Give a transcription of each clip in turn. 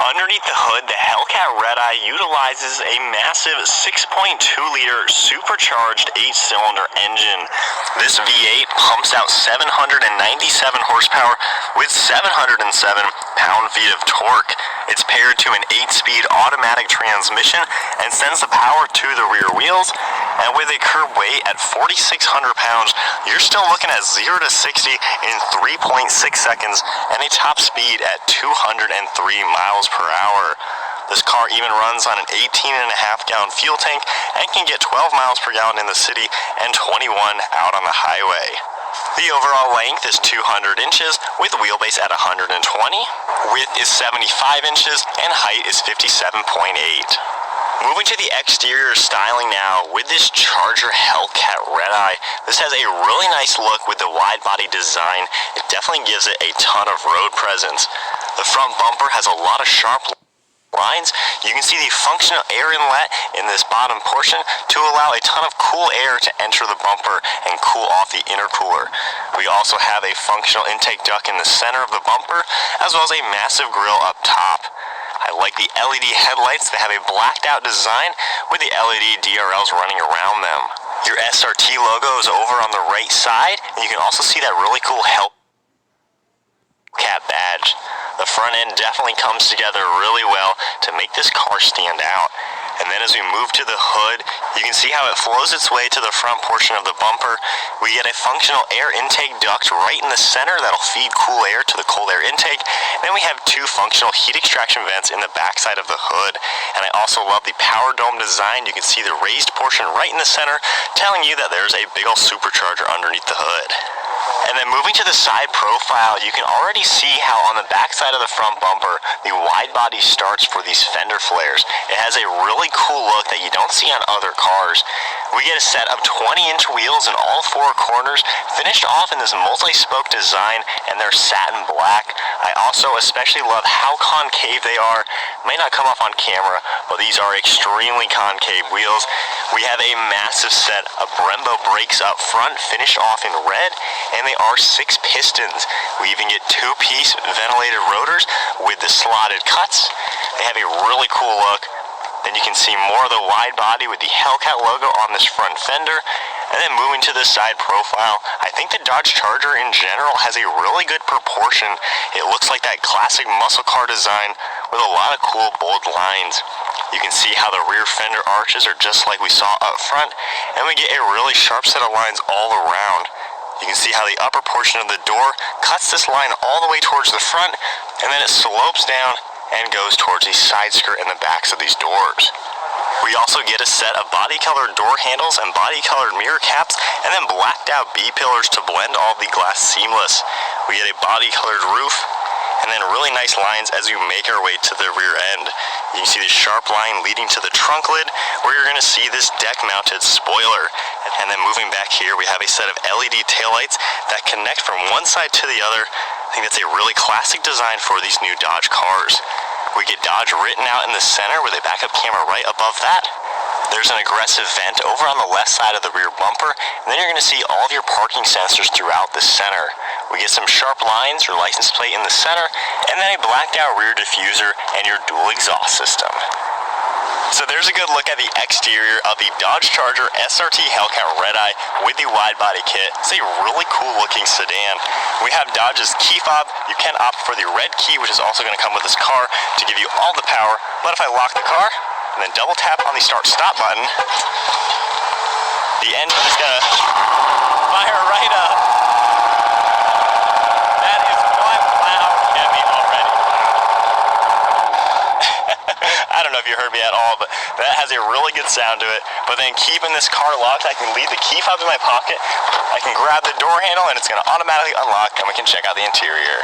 Underneath the hood, the Hellcat Redeye utilizes a massive 6.2-liter supercharged 8-cylinder engine. This V8 pumps out 797 horsepower with 707 pound-feet of torque. It's paired to an 8-speed automatic transmission and sends the power to the rear wheels. And with a curb weight at 4,600 pounds, you're still looking at 0 to 60 in 3.6 seconds and a top speed at 203 miles per hour. This car even runs on an 18.5-gallon fuel tank and can get 12 miles per gallon in the city and 21 out on the highway. The overall length is 200 inches with wheelbase at 120, width is 75 inches, and height is 57.8. Moving to the exterior styling now, with this Charger Hellcat Redeye, this has a really nice look with the wide body design. It definitely gives it a ton of road presence. The front bumper has a lot of sharp lines. You can see the functional air inlet in this bottom portion to allow a ton of cool air to enter the bumper and cool off the intercooler. We also have a functional intake duct in the center of the bumper, as well as a massive grille up top. I like the LED headlights that have a blacked out design with the LED DRLs running around them. Your SRT logo is over on the right side, and you can also see that really cool Hellcat badge. The front end definitely comes together really well to make this car stand out. And then as we move to the hood, you can see how it flows its way to the front portion of the bumper. We get a functional air intake duct right in the center that'll feed cool air to the cold air intake. Then we have two functional heat extraction vents in the backside of the hood. And I also love the power dome design. You can see the raised portion right in the center, telling you that there's a big old supercharger underneath the hood. And then moving to the side profile, you can already see how on the back side of the front bumper, the wide body starts for these fender flares. It has a really cool look that you don't see on other cars. We get a set of 20-inch wheels in all four corners, finished off in this multi-spoke design, and they're satin black. I also especially love how concave they are. May not come off on camera, but these are extremely concave wheels. We have a massive set of Brembo brakes up front, finished off in red, and they are 6 pistons. We even get 2-piece ventilated rotors with the slotted cuts. They have a really cool look. Then you can see more of the wide body with the Hellcat logo on this front fender. And then moving to the side profile, I think the Dodge Charger in general has a really good proportion. It looks like that classic muscle car design with a lot of cool bold lines. You can see how the rear fender arches are just like we saw up front, and we get a really sharp set of lines all around. You can see how the upper portion of the door cuts this line all the way towards the front, and then it slopes down and goes towards the side skirt and the backs of these doors. We also get a set of body-colored door handles and body-colored mirror caps, and then blacked-out B-pillars to blend all the glass seamless. We get a body-colored roof, and then really nice lines as we make our way to the rear end. You can see the sharp line leading to the trunk lid, where you're going to see this deck-mounted spoiler. And then moving back here, we have a set of LED taillights that connect from one side to the other. I think that's a really classic design for these new Dodge cars. We get Dodge written out in the center with a backup camera right above that. There's an aggressive vent over on the left side of the rear bumper, and then you're going to see all of your parking sensors throughout the center. We get some sharp lines, your license plate in the center, and then a blacked out rear diffuser and your dual exhaust system. So there's a good look at the exterior of the Dodge Charger SRT Hellcat Redeye with the wide body kit. It's a really cool looking sedan. We have Dodge's key fob. You can opt for the red key, which is also going to come with this car to give you all the power. But if I lock the car and then double tap on the start stop button, the engine is going to fire right up. That is one loud Chevy already. I don't know if you heard me at all, but that has a really good sound to it. But then keeping this car locked, I can leave the key fob in my pocket, I can grab the door handle, and it's going to automatically unlock, and we can check out the interior.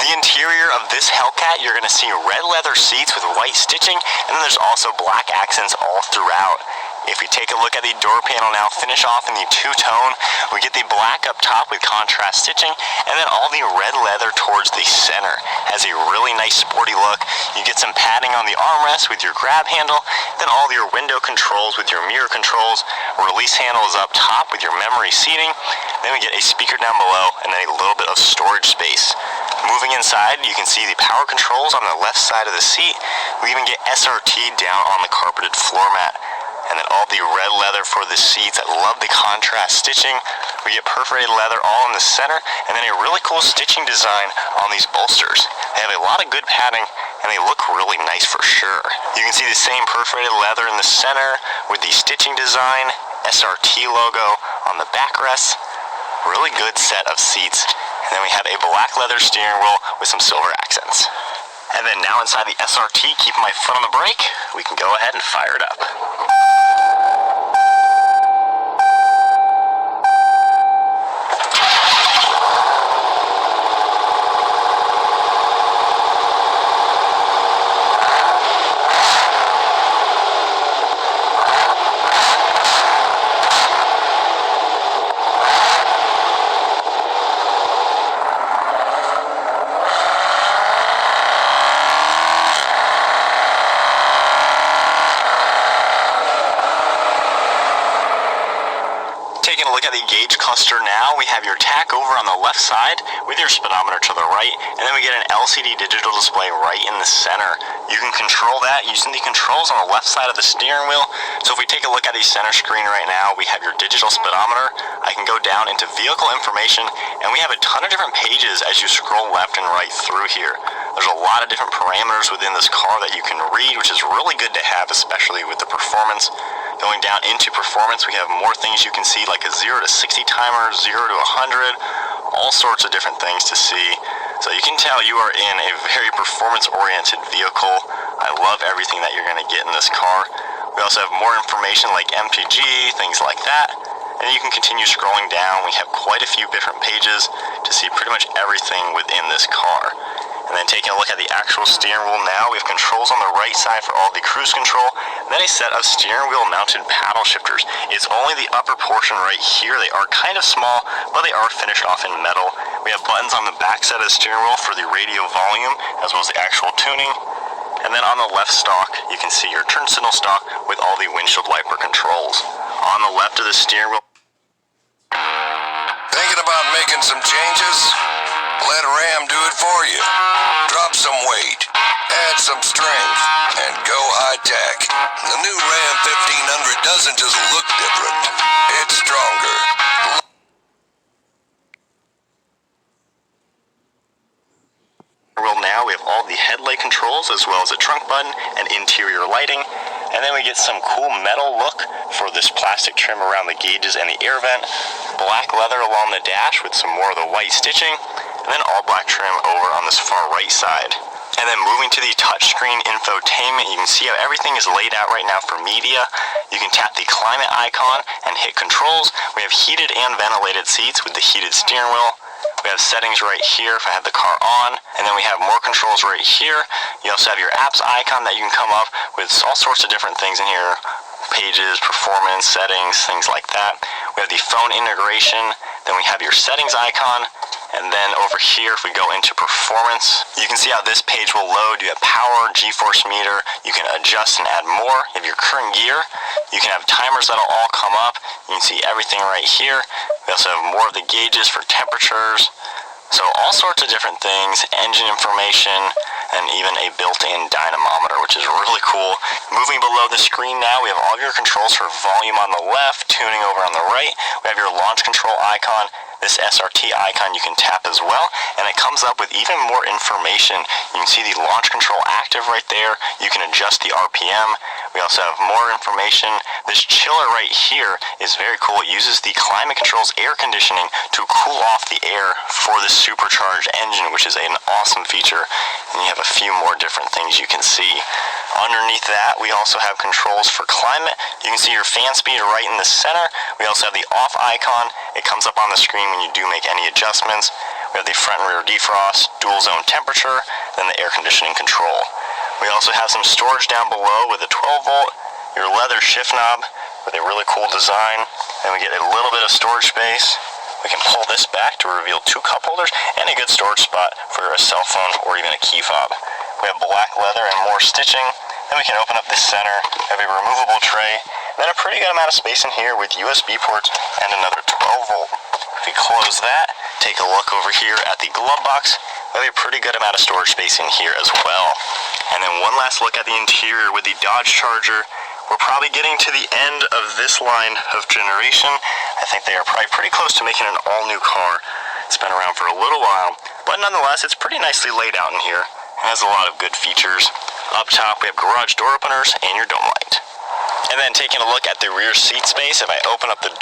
The interior of this Hellcat, you're going to see red leather seats with white stitching, and then there's also black accents all throughout. If we take a look at the door panel now, finish off in the two-tone, we get the black up top with contrast stitching, and then all the red leather towards the center. Has a really nice sporty look. You get some padding on the armrest with your grab handle, then all your window controls with your mirror controls. Release handle is up top with your memory seating, Then we get a speaker down below and then a little bit of storage space. Moving inside, you can see the power controls on the left side of the seat. We even get SRT down on the carpeted floor mat. And then all the red leather for the seats. I love the contrast stitching. We get perforated leather all in the center, and then a really cool stitching design on these bolsters. They have a lot of good padding, and they look really nice for sure. You can see the same perforated leather in the center with the stitching design, SRT logo on the backrests. Really good set of seats. And then we have a black leather steering wheel with some silver accents. And then now inside the SRT, keeping my foot on the brake, we can go ahead and fire it up. Taking a look at the gauge cluster now, we have your tach over on the left side with your speedometer to the right, and then we get an LCD digital display right in the center. You can control that using the controls on the left side of the steering wheel. So if we take a look at the center screen right now, we have your digital speedometer. I can go down into vehicle information, and we have a ton of different pages as you scroll left and right through here. There's a lot of different parameters within this car that you can read, which is really good to have, especially with the performance. Going down into performance, we have more things you can see, like a 0 to 60 timer, 0 to 100, all sorts of different things to see. So you can tell you are in a very performance-oriented vehicle. I love everything that you're going to get in this car. We also have more information like MPG, things like that. And you can continue scrolling down. We have quite a few different pages to see pretty much everything within this car. And then taking a look at the actual steering wheel now, we have controls on the right side for all the cruise control, and then a set of steering wheel mounted paddle shifters. It's only the upper portion right here. They are kind of small, but they are finished off in metal. We have buttons on the back side of the steering wheel for the radio volume, as well as the actual tuning. And then on the left stalk, you can see your turn signal stalk with all the windshield wiper controls. On the left of the steering wheel. Thinking about making some changes? Let Ram do it for you. Drop some weight, add some strength, and go high-tech. The new Ram 1500 doesn't just look different, it's stronger. Well, now we have all the headlight controls as well as a trunk button and interior lighting. And then we get some cool metal look for this plastic trim around the gauges and the air vent. Black leather along the dash with some more of the white stitching. And then all black trim over on this far right side. And then moving to the touchscreen infotainment, you can see how everything is laid out right now for media. You can tap the climate icon and hit controls. We have heated and ventilated seats with the heated steering wheel. We have settings right here if I have the car on, and then we have more controls right here. You also have your apps icon that you can come up with all sorts of different things in here. Pages, performance, settings, things like that. We have the phone integration, then we have your settings icon, and then over here if we go into performance, you can see how this page will load. You have power, G-force meter, you can adjust and add more. You have your current gear, you can have timers that'll all come up. You can see everything right here. We also have more of the gauges for temperatures. So all sorts of different things, engine information, and even a built-in dynamometer, which is really cool. Moving below the screen now, we have all of your controls for volume on the left, tuning over on the right. We have your launch control icon. This SRT icon you can tap as well, and it comes up with even more information. You can see the launch control active right there. You can adjust the RPM. We also have more information. This chiller right here is very cool. It uses the climate control's air conditioning to cool off the air for this supercharged engine, which is an awesome feature. And you have a few more different things you can see. Underneath that, we also have controls for climate. You can see your fan speed right in the center. We also have the off icon. It comes up on the screen when you do make any adjustments. We have the front and rear defrost, dual zone temperature, then the air conditioning control. We also have some storage down below with a 12 volt, your leather shift knob with a really cool design. Then we get a little bit of storage space. We can pull this back to reveal 2 cup holders and a good storage spot for a cell phone or even a key fob. We have black leather and more stitching. Then we can open up this center, have a removable tray, and then a pretty good amount of space in here with USB ports and another 12 volt. we close that, take a look over here at the glove box. We have a pretty good amount of storage space in here as well. And then one last look at the interior with the Dodge Charger. We're probably getting to the end of this line of generation. I think they are probably pretty close to making an all-new car. It's been around for a little while, but nonetheless, it's pretty nicely laid out in here. It has a lot of good features. Up top, we have garage door openers and your dome light. And then taking a look at the rear seat space, if I open up the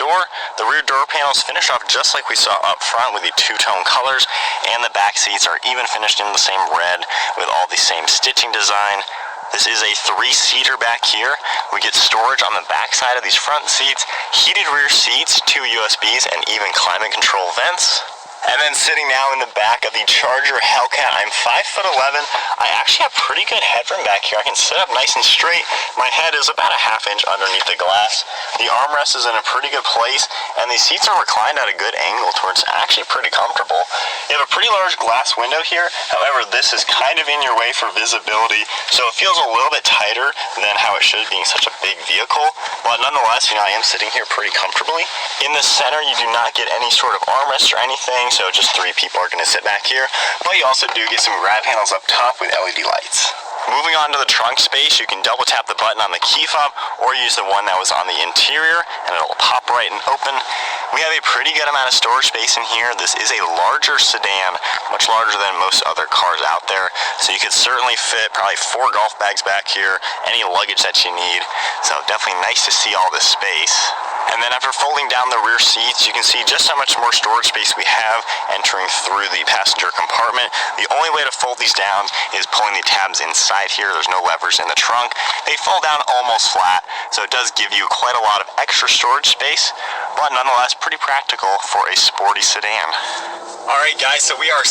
rear door panels finish off just like we saw up front with the two-tone colors, and the back seats are even finished in the same red with all the same stitching design. This is a 3-seater back here. We get storage on the back side of these front seats, heated rear seats, 2 USBs, and even climate control vents. And then sitting now in the back of the Charger Hellcat, I'm 5'11". I actually have pretty good headroom back here. I can sit up nice and straight. My head is about a ½ inch underneath the glass. The armrest is in a pretty good place, and the seats are reclined at a good angle towards actually pretty comfortable. You have a pretty large glass window here. However, this is kind of in your way for visibility, so it feels a little bit tighter than how it should, being such a big vehicle. But nonetheless, I am sitting here pretty comfortably. In the center, you do not get any sort of armrest or anything, so just 3 people are going to sit back here. But you also do get some grab handles up top with LED lights. Moving on to the trunk space, you can double tap the button on the key fob or use the one that was on the interior and it'll pop right and open. We have a pretty good amount of storage space in here. This is a larger sedan, much larger than most other cars out there. So you could certainly fit probably 4 golf bags back here, any luggage that you need. So definitely nice to see all this space. And then after folding down the rear seats, you can see just how much more storage space we have entering through the passenger compartment. The only way to fold these down is pulling the tabs inside here. There's no levers in the trunk. They fold down almost flat, so it does give you quite a lot of extra storage space, but nonetheless pretty practical for a sporty sedan. Alright guys, so we are